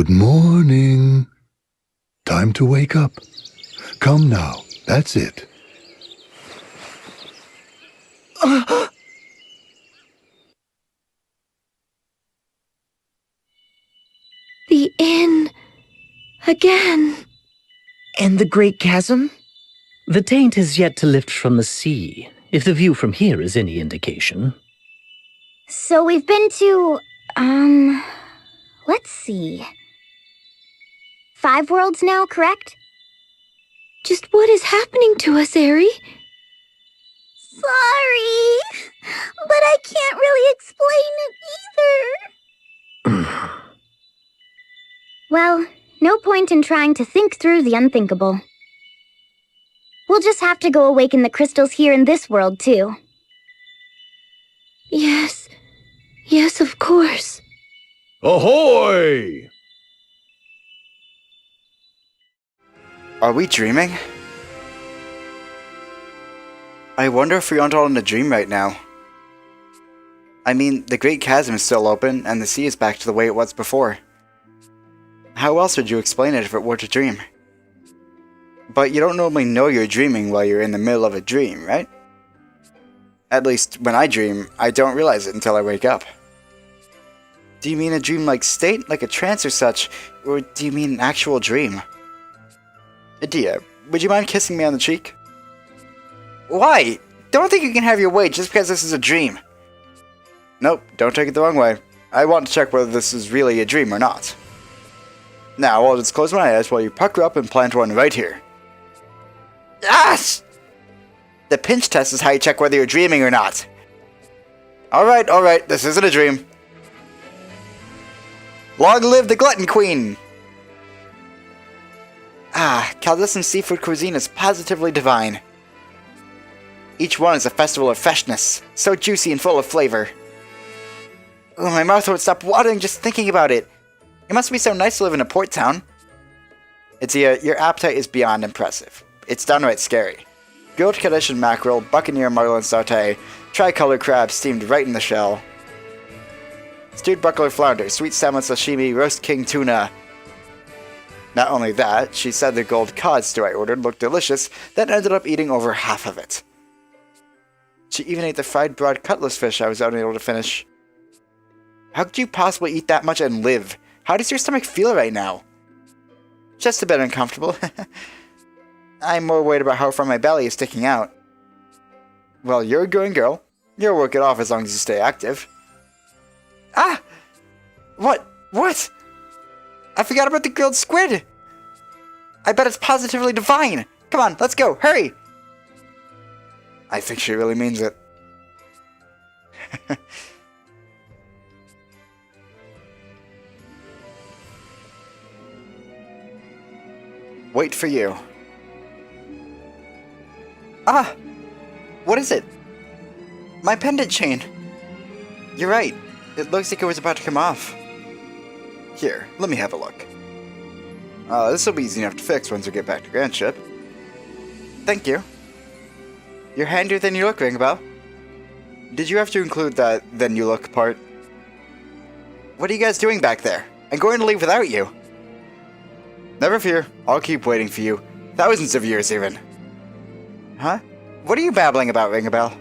Good morning. Time to wake up. Come now, that's it. The inn. Again. And the Great Chasm? The taint has yet to lift from the sea, if the view from here is any indication. So we've been to, let's see. 5 worlds now, correct? Just what is happening to us, Eri? Sorry, but I can't really explain it either. Well, no point in trying to think through the unthinkable. We'll just have to go awaken the crystals here in this world, too. Yes. Yes, of course. Ahoy! Are we dreaming? I wonder if we aren't all in a dream right now. I mean, the Great Chasm is still open, and the sea is back to the way it was before. How else would you explain it if it were a dream? But you don't normally know you're dreaming while you're in the middle of a dream, right? At least, when I dream, I don't realize it until I wake up. Do you mean a dream-like state, like a trance or such, or do you mean an actual dream? Adia, would you mind kissing me on the cheek? Why? Don't think you can have your way just because this is a dream. Nope, don't take it the wrong way. I want to check whether this is really a dream or not. Now, I'll just close my eyes while you pucker up and plant one right here. Yes! The pinch test is how you check whether you're dreaming or not. Alright, this isn't a dream. Long live the Glutton Queen! Ah, Caldescent seafood cuisine is positively divine. Each one is a festival of freshness, so juicy and full of flavor. Oh, my mouth won't stop watering just thinking about it. It must be so nice to live in a port town. Adia, your appetite is beyond impressive. It's downright scary. Grilled Kadeshan mackerel, buccaneer marlin sauté, tricolor crab steamed right in the shell. Stewed buckler flounder, sweet salmon sashimi, roast king tuna. Not only that, she said the gold cod stew I ordered looked delicious, then ended up eating over half of it. She even ate the fried broad cutlass fish I was unable to finish. How could you possibly eat that much and live? How does your stomach feel right now? Just a bit uncomfortable. I'm more worried about how far my belly is sticking out. Well, you're a growing girl. You'll work it off as long as you stay active. Ah! What? I forgot about the grilled squid! I bet it's positively divine! Come on, let's go, hurry! I think she really means it. Wait for you. Ah! What is it? My pendant chain! You're right. It looks like it was about to come off. Here, let me have a look. This will be easy enough to fix once we get back to Grandship. Thank you. You're handier than you look, Ringbell. Did you have to include that "then you look" part? What are you guys doing back there? I'm going to leave without you. Never fear, I'll keep waiting for you. Thousands of years, even. Huh? What are you babbling about, Ringabel?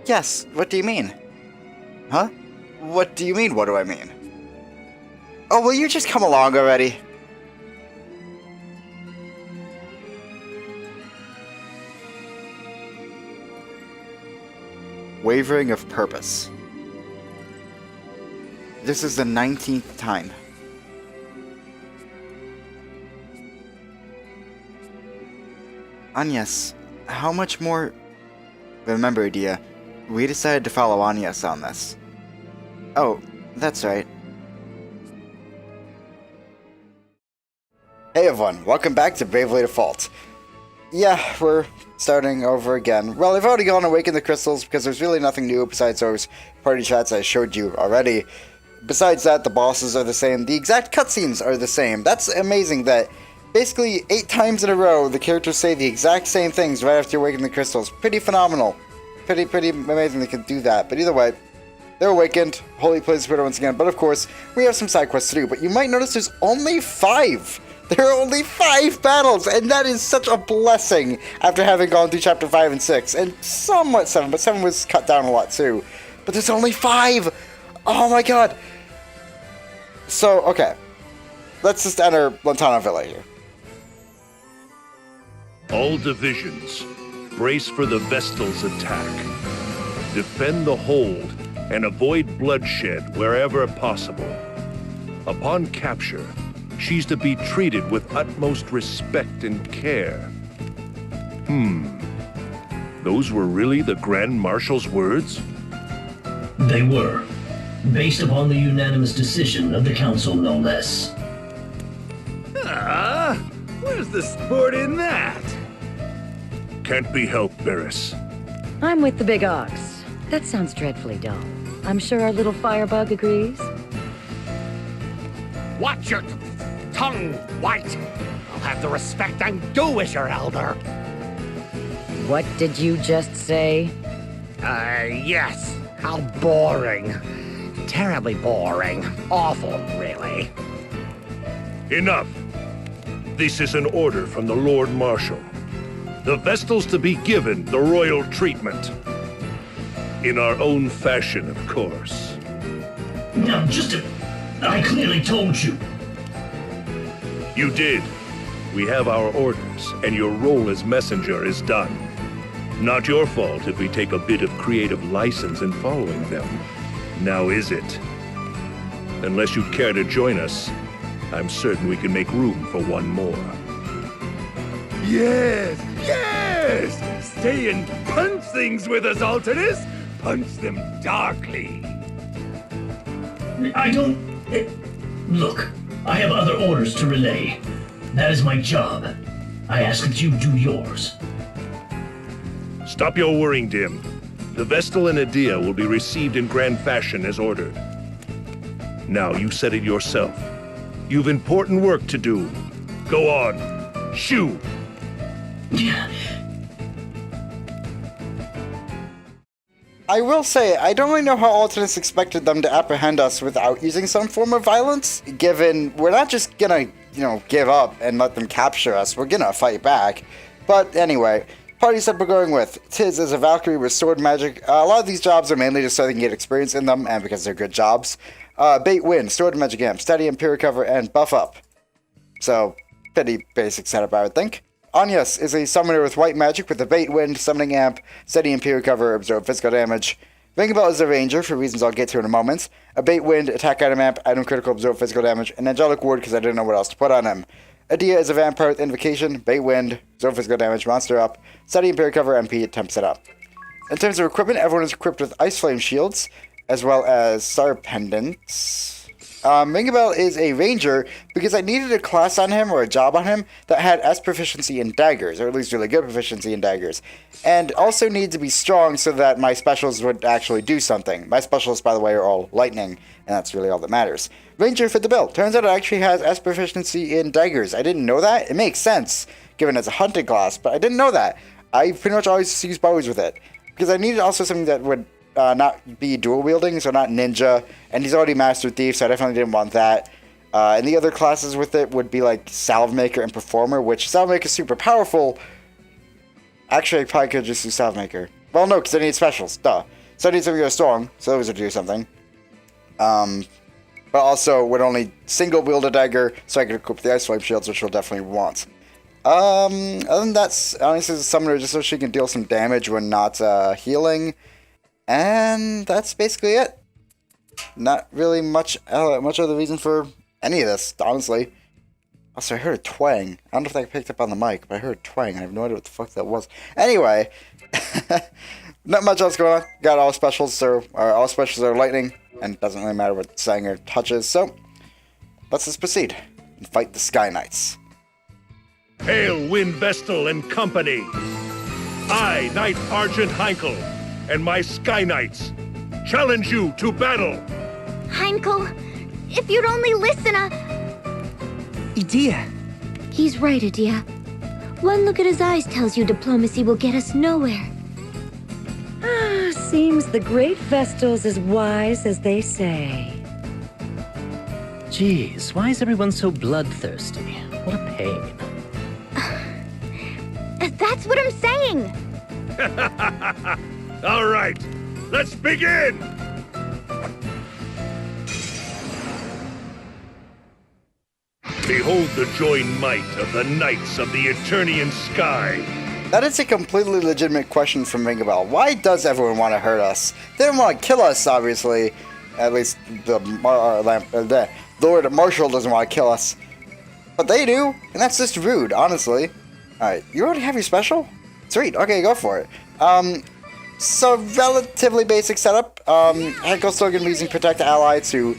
Yes, what do you mean? Huh? What do you mean, what do I mean? Oh, will you just come along already? Wavering of purpose. This is the 19th time. Agnes, how much more... Remember, Adia, we decided to follow Agnes on this. Oh, that's right. Hey everyone, welcome back to Bravely Default. Yeah, we're starting over again. Well, I've already gone and awakened the crystals because there's really nothing new besides those party chats I showed you already. Besides that, the bosses are the same. The exact cutscenes are the same. That's amazing that basically 8 times in a row the characters say the exact same things right after you awaken the crystals. Pretty phenomenal. Pretty amazing they can do that. But either way, They're awakened. Holy plays Twitter once again. But of course, we have some side quests to do. But you might notice there's only 5. There are only 5 battles, and that is such a blessing after having gone through Chapter 5 and 6, and somewhat 7, but 7 was cut down a lot too. But there's only 5! Oh my god! So, okay. Let's just enter Lantana Villa here. All divisions, brace for the Vestal's attack. Defend the hold and avoid bloodshed wherever possible. Upon capture, she's to be treated with utmost respect and care. Those were really the Grand Marshal's words? They were, based upon the unanimous decision of the Council, no less. Where's the sport in that? Can't be helped, Barris. I'm with the big ox. That sounds dreadfully dull. I'm sure our little firebug agrees. Watch your tongue, White. I'll have the respect I'm due as your elder. What did you just say? Yes. How boring. Terribly boring. Awful, really. Enough. This is an order from the Lord Marshal. The Vestal's to be given the royal treatment. In our own fashion, of course. Now, I clearly told you. You did. We have our orders, and your role as messenger is done. Not your fault if we take a bit of creative license in following them. Now is it? Unless you'd care to join us, I'm certain we can make room for one more. Yes! Yes! Stay and punch things with us, Alternus! Punch them darkly! I don't... Look, I have other orders to relay. That is my job. I ask that you do yours. Stop your worrying, Dim. The Vestal and Edea will be received in grand fashion as ordered. Now, you said it yourself. You've important work to do. Go on. Shoo! I will say, I don't really know how Alternus expected them to apprehend us without using some form of violence, given we're not just gonna, give up and let them capture us, we're gonna fight back. But anyway, party set we're going with. Tiz is a Valkyrie with sword magic. A lot of these jobs are mainly just so they can get experience in them, and because they're good jobs. Bait Wind, sword magic amp, steady and pure cover, and buff up. So, pretty basic setup, I would think. Anyas is a summoner with white magic with a Bait Wind, summoning amp, steady and pure cover, absorb physical damage. Vingabel is a ranger, for reasons I'll get to in a moment. A Bait Wind, attack item amp, item critical, absorb physical damage, and Angelic Ward because I didn't know what else to put on him. Edea is a vampire with invocation, Bait Wind, absorb physical damage, monster up, steady and pure cover, MP, 10% up. In terms of equipment, everyone is equipped with Ice Flame shields, as well as Star Pendants. Vingabel is a ranger because I needed a class on him, or a job on him, that had S proficiency in daggers, or at least really good proficiency in daggers. And also needed to be strong so that my specials would actually do something. My specials, by the way, are all lightning, and that's really all that matters. Ranger fit the bill. Turns out it actually has S proficiency in daggers. I didn't know that. It makes sense, given it's a hunting class, but I didn't know that. I pretty much always use bows with it. Because I needed also something that would not be dual wielding, so not ninja, and he's already Master Thief, so I definitely didn't want that. And the other classes with it would be like Salve Maker and Performer, which Salve Maker is super powerful. Actually, I probably could just do Salve Maker. Well, no, because I need specials, duh. So I need something that's strong, so those would do something. But also would only single wield a dagger, so I could equip the Ice Flame shields, which we'll definitely want. Other than that, honestly, as a summoner, just so she can deal some damage when not healing. And that's basically it. Not really much other reason for any of this, honestly. Also, I heard a twang. I don't know if I picked up on the mic, but I heard a twang. I have no idea what the fuck that was. Anyway, not much else going on. Got all specials, so all specials are lightning, and it doesn't really matter what Sanger touches. So, let's just proceed and fight the Sky Knights. Hail, Wind Vestal and company! I, Knight Argent Heinkel, and my Sky Knights challenge you to battle! Heinkel, if you'd only listen, Edea. He's right, Edea. One look at his eyes tells you diplomacy will get us nowhere. seems the great Vestal's as wise as they say. Geez, why is everyone so bloodthirsty? What a pain. That's what I'm saying! All right, let's begin! Behold the joined might of the Knights of the Eternian Sky. That is a completely legitimate question from Ringabel. Why does everyone want to hurt us? They don't want to kill us, obviously. At least the Lord Marshall doesn't want to kill us. But they do, and that's just rude, honestly. Alright, you already have your special? Sweet, okay, go for it. So relatively basic setup. Henkel's still going to be using Protect Ally to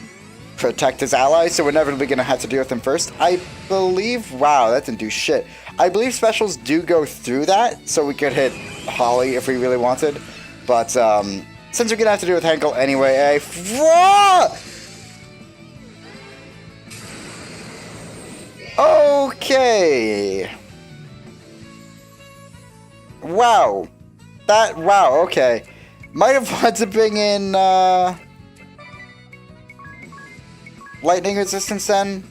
protect his allies, so we're inevitably going to have to deal with him first. I believe, wow, that didn't do shit. I believe specials do go through that, so we could hit Holly if we really wanted. But, since we're going to have to deal with Henkel anyway, okay. Wow. Wow, okay. Might have wanted to bring in, lightning resistance then.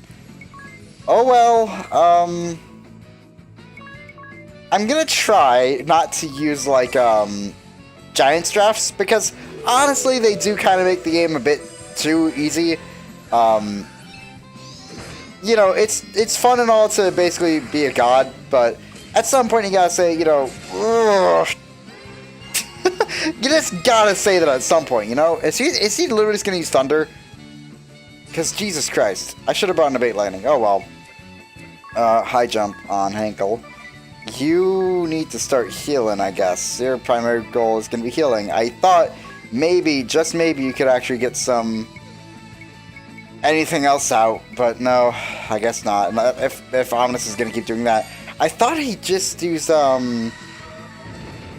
Oh well, I'm gonna try not to use, like, Giant's Drafts, because, honestly, they do kind of make the game a bit too easy. You know, it's fun and all to basically be a god, but at some point you gotta say, you know, you just gotta say that at some point, you know? Is he literally just gonna use Thunder? Because Jesus Christ, I should have brought in a bait lightning. Oh well. High jump on Henkel. You need to start healing, I guess. Your primary goal is gonna be healing. I thought maybe, just maybe, you could actually get some anything else out, but no, I guess not. If Ominous is gonna keep doing that. I thought he'd just use, I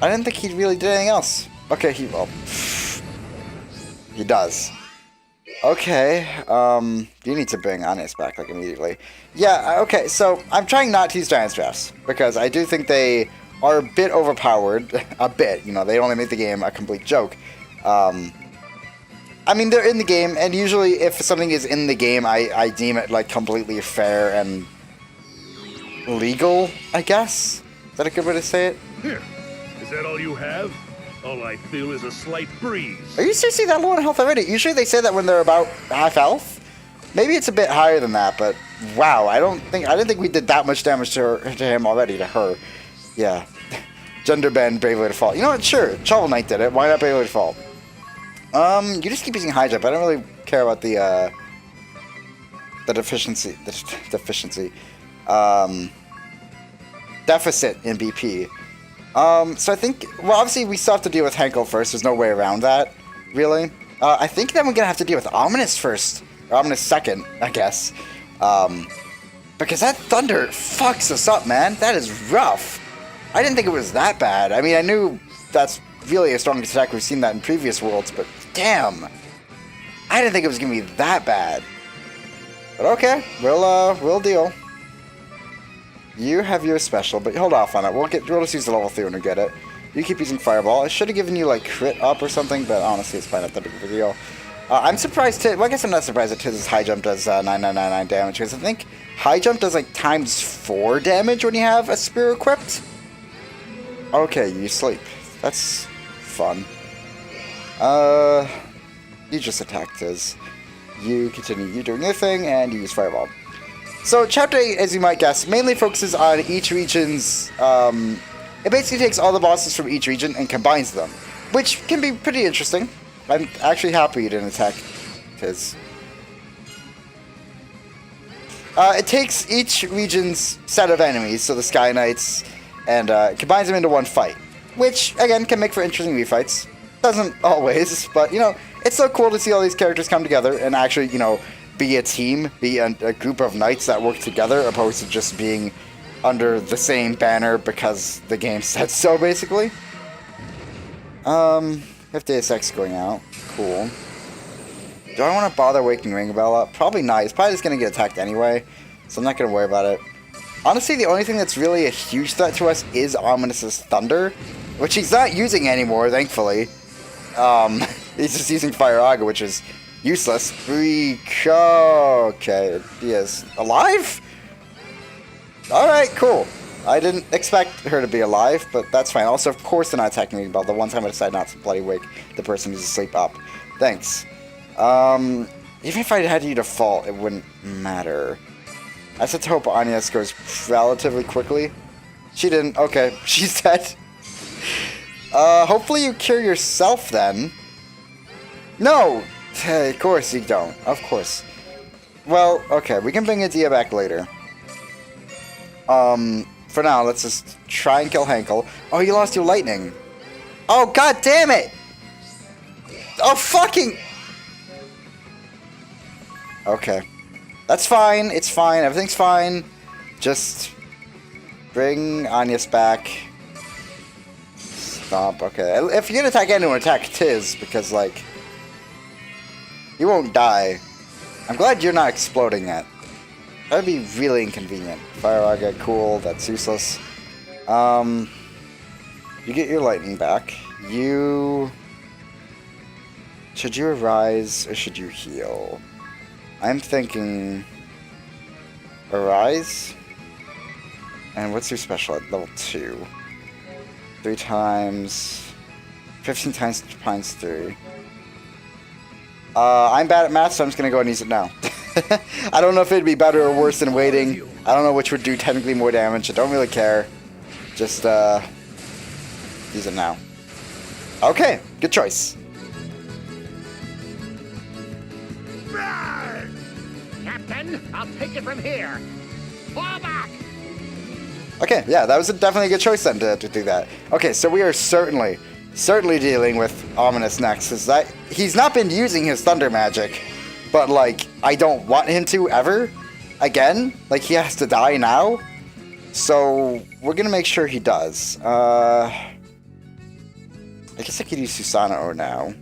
didn't think he really did anything else. Okay, he does. Okay, you need to bring Anius back, like, immediately. Yeah, okay, so I'm trying not to use Giant's Drafts, because I do think they are a bit overpowered. A bit, you know, they only make the game a complete joke. I mean, they're in the game, and usually if something is in the game, I deem it, like, completely fair and legal, I guess? Is that a good way to say it? Here, is that all you have? All I feel is a slight breeze. Are you seriously that low on health already? Usually they say that when they're about half health. Maybe it's a bit higher than that, but wow, I didn't think we did that much damage to him already, to her. Yeah. Gender bend, Bravely Default. You know what? Sure, Shovel Knight did it. Why not Bravely Default? You just keep using high jump. I don't really care about the deficiency. Deficit in BP. So I think, well, obviously we still have to deal with Henkel first. There's no way around that, really. I think then we're gonna have to deal with Ominous first, or Ominous second, I guess. Because that Thunder fucks us up, man. That is rough. I didn't think it was that bad. I mean, I knew that's really a strong attack. We've seen that in previous worlds, but damn, I didn't think it was gonna be that bad. But okay, we'll deal. You have your special, but hold off on it. We'll just use the level 3 when we get it. You keep using Fireball. I should have given you, like, crit up or something, but honestly, it's probably not that big of a deal. I'm surprised well, I guess I'm not surprised that Tiz's high jump does 9999 damage, because I think high jump does, like, ×4 damage when you have a spear equipped. Okay, you sleep. That's fun. You just attack Tiz. You continue you doing your thing, and you use Fireball. So, Chapter 8, as you might guess, mainly focuses on each region's, it basically takes all the bosses from each region and combines them, which can be pretty interesting. I'm actually happy you didn't attack Tiz. It takes each region's set of enemies, so the Sky Knights, and combines them into one fight, which, again, can make for interesting refights. Doesn't always, but, you know, it's so cool to see all these characters come together and actually, you know, be a team, be a group of knights that work together, opposed to just being under the same banner because the game said so, basically. If Deus Ex going out. Cool. Do I want to bother waking Ringabel up? Probably not. He's probably just going to get attacked anyway, so I'm not going to worry about it. Honestly, the only thing that's really a huge threat to us is Ominous's Thunder, which he's not using anymore, thankfully. He's just using Fire Aga, which is useless. Okay, he is alive? Alright, cool. I didn't expect her to be alive, but that's fine. Also, of course they're not attacking me, but the one time I decide not to bloody wake the person who's asleep up. Thanks. Even if I had you to fall, it wouldn't matter. I said to hope Agnes goes relatively quickly. She didn't. Okay, she's dead. Hopefully you cure yourself then. No! Hey, of course you don't. Of course. Well, okay, we can bring Edea back later. For now, let's just try and kill Hankel. Oh, you lost your lightning. Oh, god damn it! Oh, fucking... Okay. That's fine, it's fine, everything's fine. Just bring Agnes back. Stop, okay. If you're gonna attack anyone, attack Tiz, because, like... You won't die. I'm glad you're not exploding yet. That would be really inconvenient. Fire Aga, cool, that's useless. You get your lightning back. Should you arise, or should you heal? I'm thinking... Arise? And what's your special at level 2? 3 times... 15 times 3. I'm bad at math, so I'm just gonna go and use it now. I don't know if it'd be better or worse than waiting. I don't know which would do technically more damage. I don't really care. Just, use it now. Okay, good choice. Captain, I'll take it from here. Fall back! Okay, yeah, that was definitely a good choice then to do that. Okay, so we are certainly dealing with Ominous next. Because he's not been using his thunder magic. But, like, I don't want him to ever. Again. Like, he has to die now. So, we're gonna make sure he does. I guess I could use Susanoo now.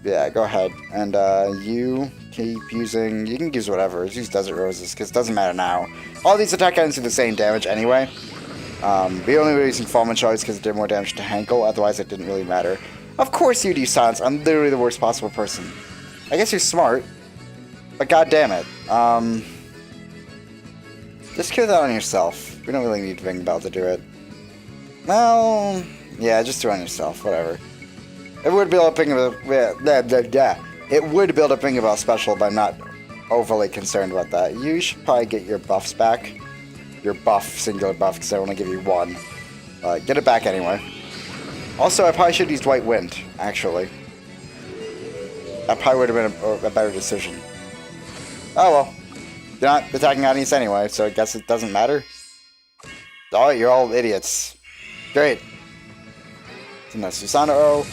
Yeah, go ahead. And, you keep using... You can use whatever. Use Desert Roses, because it doesn't matter now. All these attack items do the same damage anyway. We only were using Fallen Shards because it did more damage to Hankel. Otherwise, it didn't really matter. Of course you'd use Silence. I'm literally the worst possible person. I guess you're smart, but god damn it. Just cure that on yourself. We don't really need Vingbell to do it. Well, yeah, just do it on yourself, whatever. It would build up It would build up Vingbell special, but I'm not overly concerned about that. You should probably get your buffs back. Your buff, singular buff, because I only give you 1. Get it back anyway. Also, I probably should have used White Wind, actually. That probably would have been a better decision. Oh well. You're not attacking Agnes anyway, so I guess it doesn't matter. Oh, you're all idiots. Great. So that's Susanoo.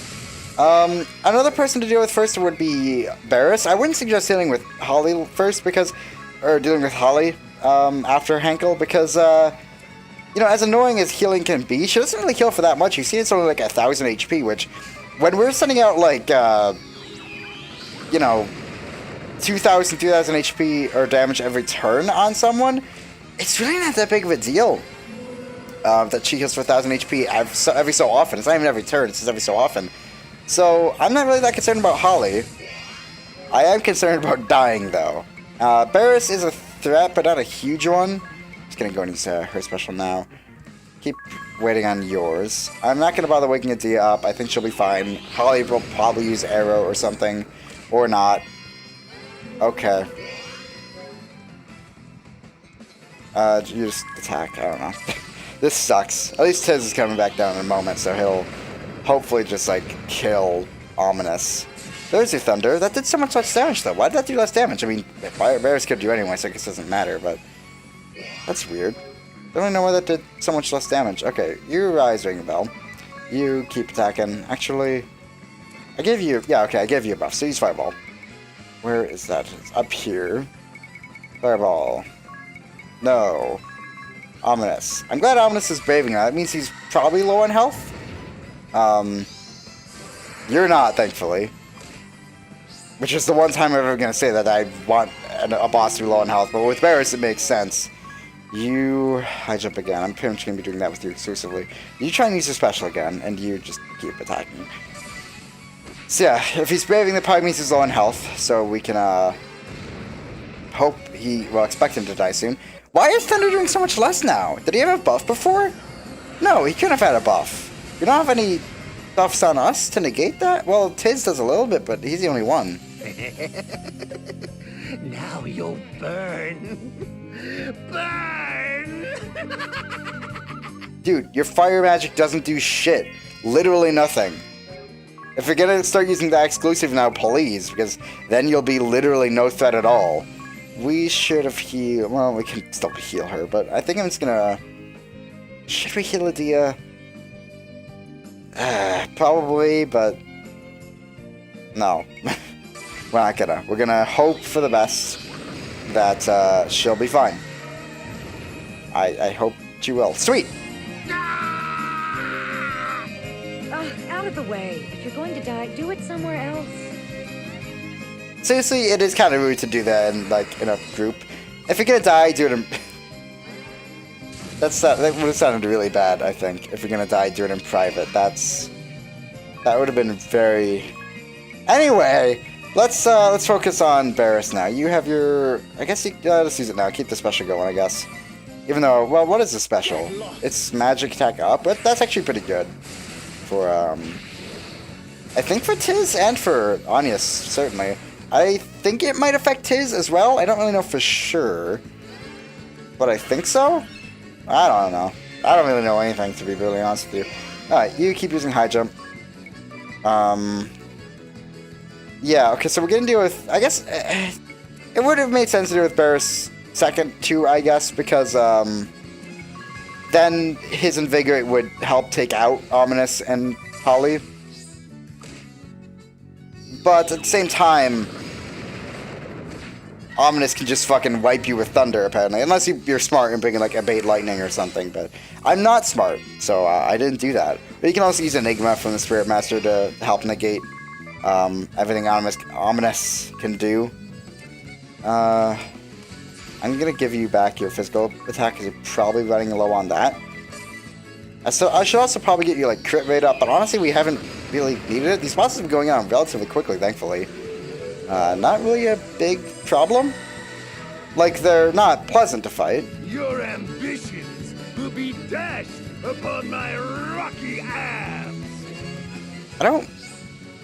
Another person to deal with first would be Barris. I wouldn't suggest dealing with Holly first because... Or dealing with Holly after Hankel because, you know, as annoying as healing can be, she doesn't really heal for that much. You see it's only like 1,000 HP, which... When we're sending out, like, you know, 2,000, 3,000 HP or damage every turn on someone, it's really not that big of a deal that she heals for 1,000 HP every so often. It's not even every turn, it's just every so often. So, I'm not really that concerned about Holly. I am concerned about dying, though. Barris is a threat, but not a huge one. Just gonna go and use her special now. Keep waiting on yours. I'm not gonna bother waking Edea up. I think she'll be fine. Holly will probably use arrow or something. Or not. Okay. You just attack. I don't know. This sucks. At least Tiz is coming back down in a moment, so he'll hopefully just, like, kill Ominous. There's your Thunder. That did so much less damage, though. Why did that do less damage? I mean, Barris could do anyway, so I guess it doesn't matter, but... That's weird. I don't know why that did so much less damage. Okay, you rise, Vingbell. You keep attacking. Actually... I gave you... Yeah, okay, I gave you a buff, so use Fireball. Where is that? It's up here. Fireball. No. Ominous. I'm glad Ominous is braving that. That means he's probably low on health. You're not, thankfully. Which is the one time I'm ever going to say that I want a boss to be low on health. But with Barris, it makes sense. You high jump again. I'm pretty much going to be doing that with you exclusively. You try and use your special again, and you just keep attacking. So yeah, if he's braving, that probably means he's low in health, so we can expect him to die soon. Why is Thunder doing so much less now? Did he have a buff before? No, he couldn't have had a buff. We don't have any buffs on us to negate that? Well, Tiz does a little bit, but he's the only one. Now you'll burn. Burn! Dude, your fire magic doesn't do shit. Literally nothing. If you're gonna start using that exclusive now, please, because then you'll be literally no threat at all. We should have healed... Well, we can still heal her, but I think I'm just gonna... Should we heal Adia? Probably, but... No. We're not gonna. We're gonna hope for the best that she'll be fine. I hope she will. Sweet! Out of the way. If you're going to die, do it somewhere else. Seriously, it is kind of rude to do that in a group. If you're gonna die, do it in... That would have sounded really bad, I think. If you're gonna die, do it in private. That would have been very... Anyway, let's focus on Barris now. You have your... I guess you... let's use it now. Keep the special going, I guess. Even though... Well, what is the special? It's magic attack up, but that's actually pretty good. For, I think for Tiz and for Anius, certainly. I think it might affect Tiz as well. I don't really know for sure. But I think so? I don't know. I don't really know anything, to be really honest with you. Alright, you keep using high jump. Yeah, okay, so we're gonna deal with... I guess... it would have made sense to deal with Barris second, too, I guess, because, then his Invigorate would help take out Ominous and Holly. But at the same time, Ominous can just fucking wipe you with Thunder, apparently. Unless you're smart and bring in, like, Abate Lightning or something. But I'm not smart, so I didn't do that. But you can also use Enigma from the Spirit Master to help negate everything Ominous can do. I'm gonna give you back your physical attack because you're probably running low on that. So I should also probably get you like crit rate up, but honestly we haven't really needed it. These bosses have been going on relatively quickly, thankfully. Not really a big problem. Like, they're not pleasant to fight. Your ambitions will be dashed upon my rocky abs. I don't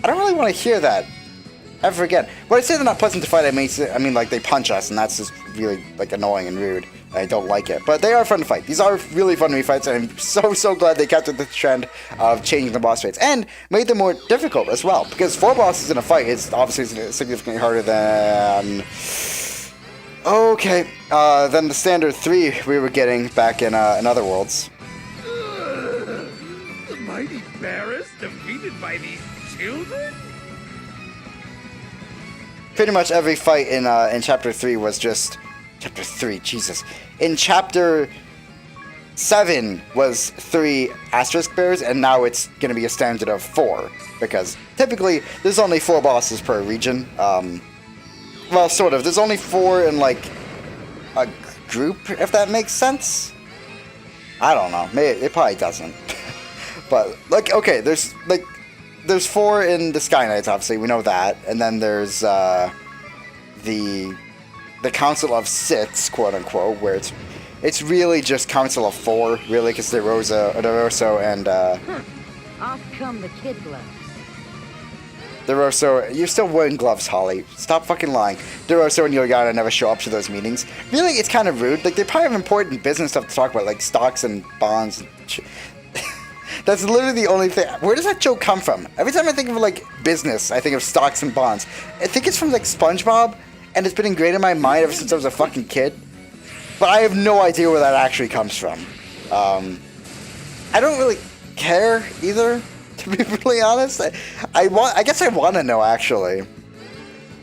really want to hear that ever again. When I say they're not pleasant to fight, I mean like they punch us, and that's just really like annoying and rude. I don't like it, but they are fun to fight. These are really fun to me fights, and I'm so glad they kept the trend of changing the boss fights and made them more difficult as well. Because 4 bosses in a fight is obviously significantly harder than than the standard 3 we were getting back in Other Worlds. The mighty Barris defeated by these children? Pretty much every fight in Chapter 3 was just... Chapter 3, Jesus. In Chapter 7 was 3 Asterisk Bears, and now it's going to be a standard of 4. Because typically, there's only 4 bosses per region. Well, sort of. There's only 4 in, like, a group, if that makes sense. I don't know. Maybe, it probably doesn't. But, like, okay, there's 4 in the Sky Knights, obviously. We know that. And then there's the Council of 6, quote-unquote, where it's really just Council of 4, really, because DeRosso and... Off come the kid gloves. DeRosso, you're still wearing gloves, Holly. Stop fucking lying. DeRosso and Yoriana never show up to those meetings. Really, it's kind of rude. Like, they probably have important business stuff to talk about, like stocks and bonds and shit. That's literally the only thing. Where does that joke come from? Every time I think of, like, business, I think of stocks and bonds. I think it's from, like, SpongeBob, and it's been ingrained in my mind ever since I was a fucking kid. But I have no idea where that actually comes from. I don't really care either, to be really honest. I guess I want to know, actually.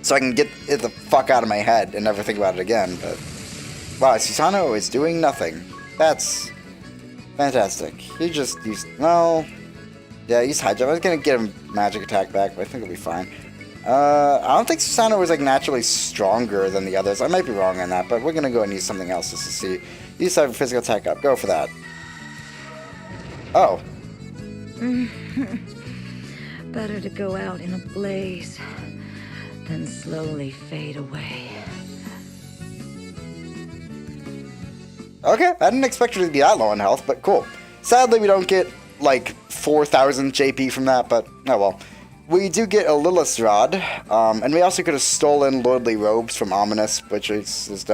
So I can get it the fuck out of my head and never think about it again. But wow, Susano is doing nothing. That's fantastic. He just used... Well... Yeah, he's high jump. I was going to get him magic attack back, but I think it'll be fine. I don't think Susano was like naturally stronger than the others. I might be wrong on that, but we're gonna go and use something else just to see. Use have physical attack up. Go for that. Oh. Better to go out in a blaze than slowly fade away. Okay, I didn't expect her to be that low on health, but cool. Sadly, we don't get, like, 4,000 JP from that, but oh well. We do get a Lilith's Rod, and we also could have stolen Lordly Robes from Ominous, which is just,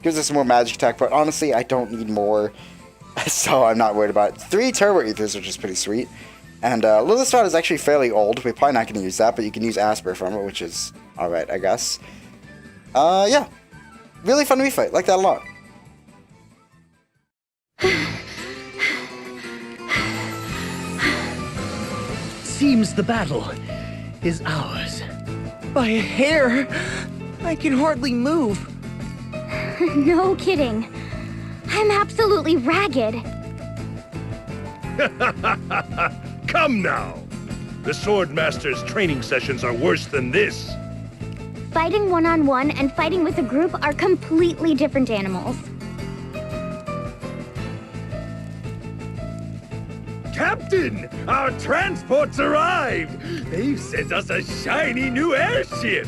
gives us more magic attack, but honestly, I don't need more, so I'm not worried about it. 3 Turbo Ethers, which is pretty sweet, and Lilith's Rod is actually fairly old. We're probably not going to use that, but you can use Asper from it, which is alright, I guess. Yeah. Really fun refight, like that a lot. Seems the battle is ours. By a hair! I can hardly move. No kidding. I'm absolutely ragged. Come now! The Swordmaster's training sessions are worse than this. Fighting one-on-one and fighting with a group are completely different animals. Captain, our transport's arrived! They've sent us a shiny new airship!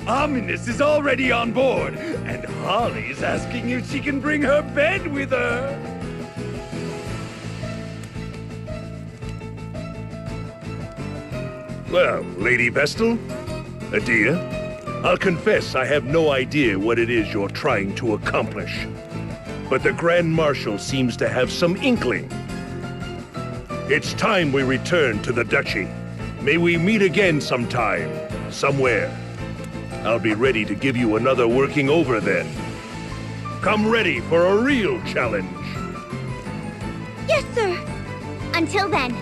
Ominous is already on board, and Holly's asking if she can bring her bed with her. Well, Lady Vestal, Adia, I'll confess I have no idea what it is you're trying to accomplish. But the Grand Marshal seems to have some inkling. It's time we return to the Duchy. May we meet again sometime, somewhere. I'll be ready to give you another working over then. Come ready for a real challenge. Yes, sir. Until then.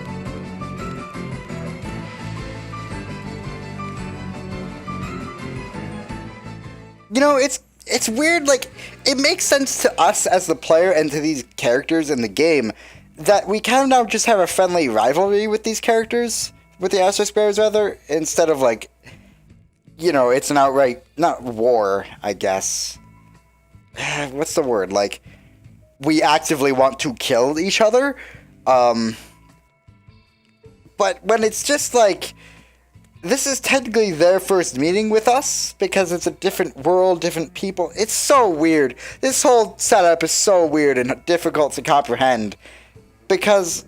You know, it's weird, like, it makes sense to us as the player and to these characters in the game that we kind of now just have a friendly rivalry with these characters, with the Astro Sparrows rather, instead of like, you know, it's an outright, not war, I guess. What's the word? Like, we actively want to kill each other. But when it's just like, this is technically their first meeting with us, because it's a different world, different people. It's so weird. This whole setup is so weird and difficult to comprehend. Because,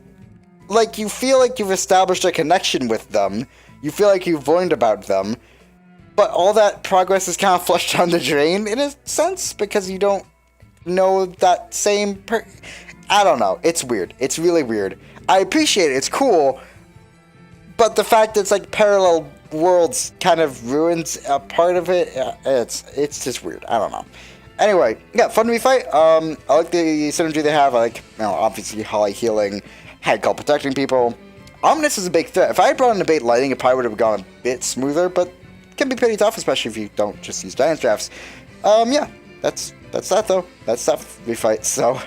like, you feel like you've established a connection with them. You feel like you've learned about them. But all that progress is kind of flushed down the drain, in a sense, because you don't know that same I don't know. It's weird. It's really weird. I appreciate it. It's cool. But the fact that it's like parallel worlds kind of ruins a part of it. It's just weird. I don't know. Anyway, yeah, fun refight. I like the synergy they have. I like, you know, obviously Holly healing, Hagkol protecting people. Ominous is a big threat. If I had brought in Abate Lighting, it probably would have gone a bit smoother, but it can be pretty tough, especially if you don't just use Giant Drafts. Yeah, that's that though. That's that refight. So,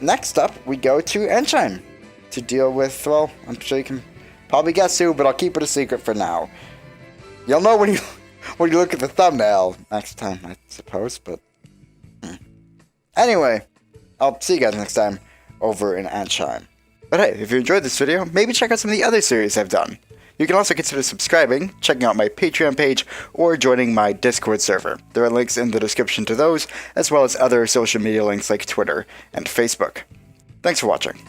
next up we go to Enchime to deal with. Well, I'm sure you can probably guess who, but I'll keep it a secret for now. You'll know when you look at the thumbnail next time, I suppose. But anyway, I'll see you guys next time over in Enchime. But hey, if you enjoyed this video, maybe check out some of the other series I've done. You can also consider subscribing, checking out my Patreon page, or joining my Discord server. There are links in the description to those, as well as other social media links like Twitter and Facebook. Thanks for watching.